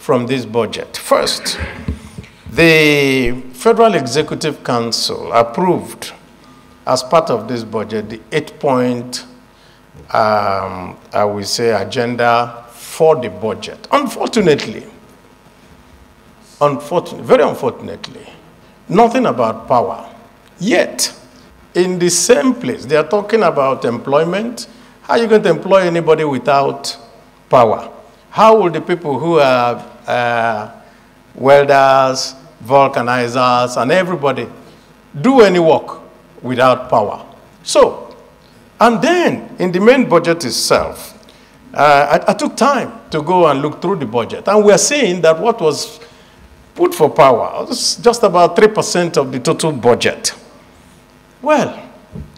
from this budget. First, the Federal Executive Council approved, as part of this budget, the 8-point, I will say, agenda for the budget. Unfortunately, very unfortunately, nothing about power. Yet, in the same place, they are talking about employment. How are you going to employ anybody without power? How will the people who are welders, vulcanizers, and everybody do any work without power? So, and then in the main budget itself, I took time to go and look through the budget, and we are seeing that what was put for power was just about 3% of the total budget. Well,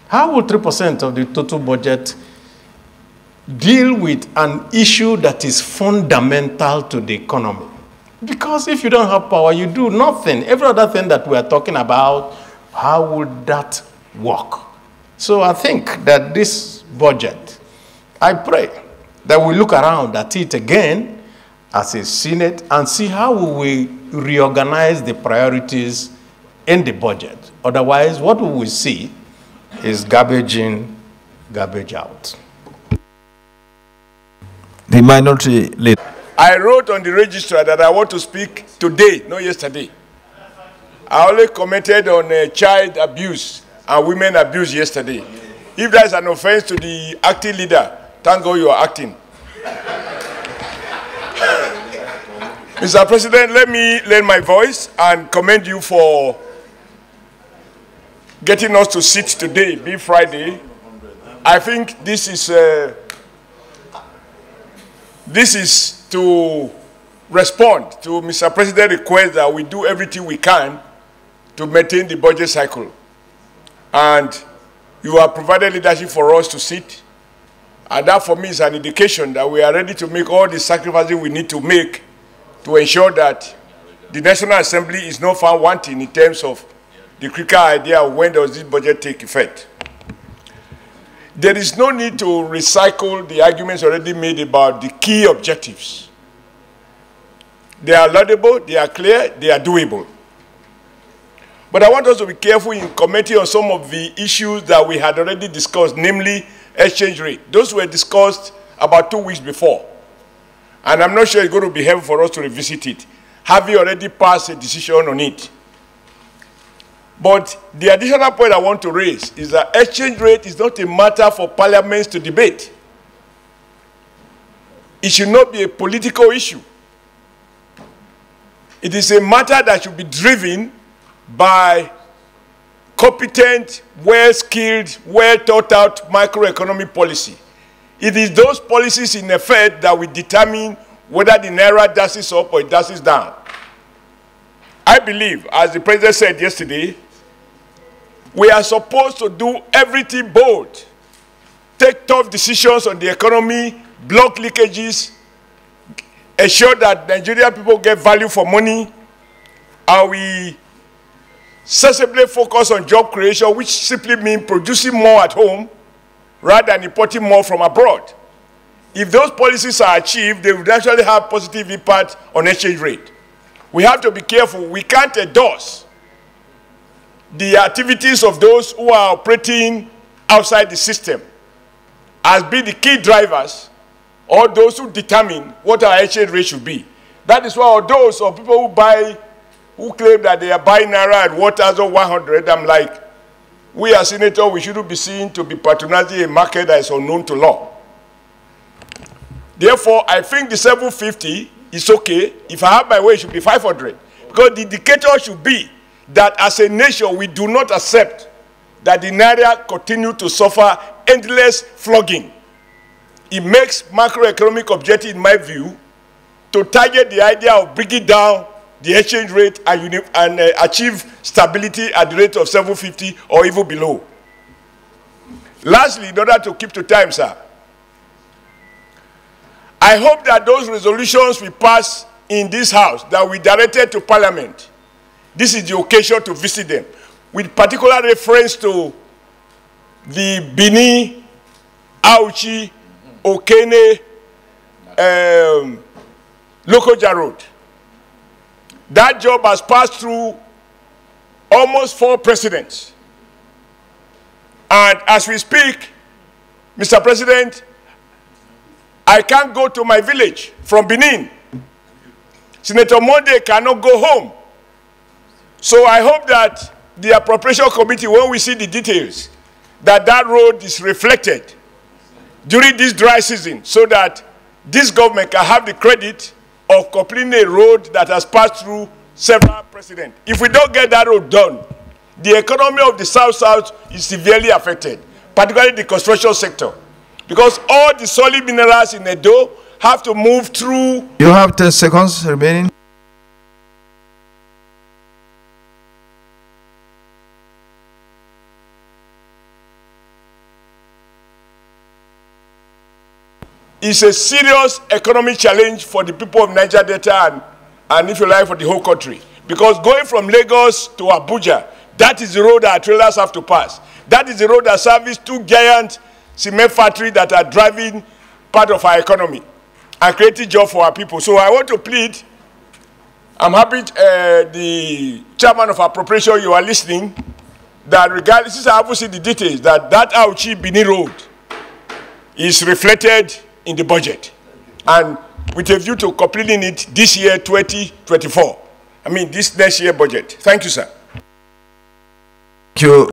how will 3% of the total budget deal with an issue that is fundamental to the economy? Because if you don't have power, you do nothing. Every other thing that we are talking about, how would that work? So I think that this budget, I pray that we look around at it again as a Senate and see how we reorganize the priorities in the budget. Otherwise, what we will see is garbage in, garbage out. The minority leader. I wrote on the register that I want to speak today, not yesterday. I only commented on child abuse and women abuse yesterday. If that is an offense to the acting leader, thank God you are acting. Mr. President, let me lend my voice and commend you for getting us to sit today, being Friday. I think this is to respond to Mr. President's request that we do everything we can to maintain the budget cycle. And you have provided leadership for us to sit. And that for me is an indication that we are ready to make all the sacrifices we need to make to ensure that the National Assembly is not found wanting in terms of the critical idea of when does this budget take effect. There is no need to recycle the arguments already made about the key objectives. They are laudable, they are clear, they are doable. But I want us to be careful in commenting on some of the issues that we had already discussed, namely exchange rate. Those were discussed about 2 weeks before. And I'm not sure it's going to be helpful for us to revisit it. Have you already passed a decision on it? But the additional point I want to raise is that exchange rate is not a matter for parliaments to debate. It should not be a political issue. It is a matter that should be driven by competent, well-skilled, well-thought-out macroeconomic policy. It is those policies in effect that will determine whether the Naira dashes up or it dashes down. I believe, as the President said yesterday, we are supposed to do everything bold, take tough decisions on the economy, block leakages, ensure that Nigerian people get value for money, and we sensibly focus on job creation, which simply means producing more at home rather than importing more from abroad. If those policies are achieved, they will actually have positive impact on exchange rate. We have to be careful. We can't endorse the activities of those who are operating outside the system as being the key drivers or those who determine what our exchange rate should be. That is why those of people who claim that they are buying Naira at 1,100, I'm like, we as senators, we shouldn't be seen to be patronizing a market that is unknown to law. Therefore, I think the 750 is okay. If I have my way, it should be 500. Because the indicator should be that as a nation, we do not accept that the Naira continue to suffer endless flogging. It makes macroeconomic objective, in my view, to target the idea of bringing down the exchange rate and achieve stability at the rate of 750 or even below. Lastly, in order to keep to time, sir, I hope that those resolutions we pass in this House that we directed to Parliament, this is the occasion to visit them, with particular reference to the Bini, Auchi, Okene, Lokoja Road. That job has passed through almost 4 presidents. And as we speak, Mr. President, I can't go to my village from Benin. Senator Monday cannot go home. So I hope that the Appropriation Committee, when we see the details, that road is reflected during this dry season so that this government can have the credit of completing a road that has passed through several presidents. If we don't get that road done, the economy of the South-South is severely affected, particularly the construction sector, because all the solid minerals in Edo have to move through. You have 10 seconds remaining. It's a serious economic challenge for the people of Niger Delta and if you like, for the whole country. Because going from Lagos to Abuja, that is the road our trailers have to pass. That is the road that services 2 giant cement factories that are driving part of our economy and creating jobs for our people. So I want to plead, I'm happy the chairman of Appropriation, you are listening, that regardless, since I haven't seen the details, that Auchi-Bini road is reflected in the budget, and with a view to completing it this year, 2024. I mean, this next year budget. Thank you, sir. Thank you.